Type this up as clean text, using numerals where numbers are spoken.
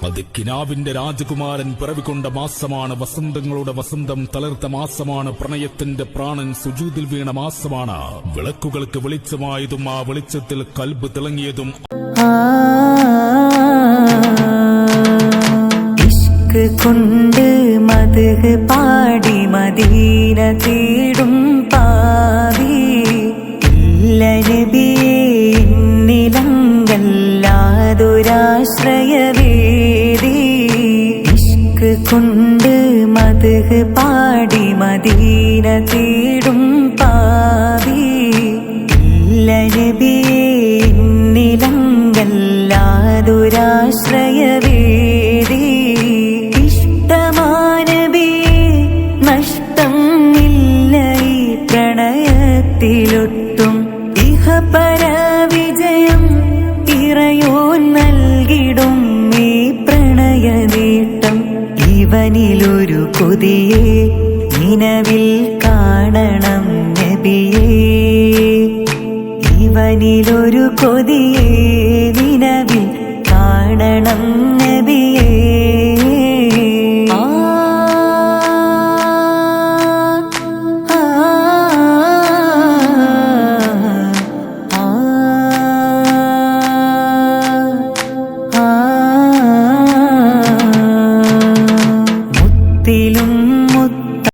അത് കിനാവിന്റെ രാജകുമാരൻ പിറവികൊണ്ട മാസമാണ്. വസന്തങ്ങളുടെ വസന്തം തളിർത്ത മാസമാണ്. പ്രണയത്തിന്റെ പ്രാണൻ സുജൂദിൽ വീണ മാസമാണ്. വിളക്കുകൾക്ക് വെളിച്ചമായതും ആ വെളിച്ചത്തിൽ കൽബ് തിളങ്ങിയതും ഇഷ്ക് കൊണ്ട് മദ്ഹ് പാടി മദീന തേടും പാവി ഇല്ല നബിയേ എന്നിലങ്കല്ലാതൊരാശ്രയവേദി. ഇഷ്ക് കൊണ്ട് മദ്ഹ് പാടി മദീന തേടും പാവി ഇല്ല നബിയേ എന്നിലങ്കല്ലാതൊരാശ്രയവേദി. ഇഷ്ടമാനബിയേ നഷ്ടം ഇല്ല ഈ പ്രണയത്തിലൊട്ടും. ഇഹപര വിജയം ഇറയോൻ നൽകിടും ഈ പ്രണയനീട്ടം. ഇവനിലൊരു കൊതിയെ നിലവിൽ കാണണം നബിയേ. ഇവനിലൊരു കൊതിയെ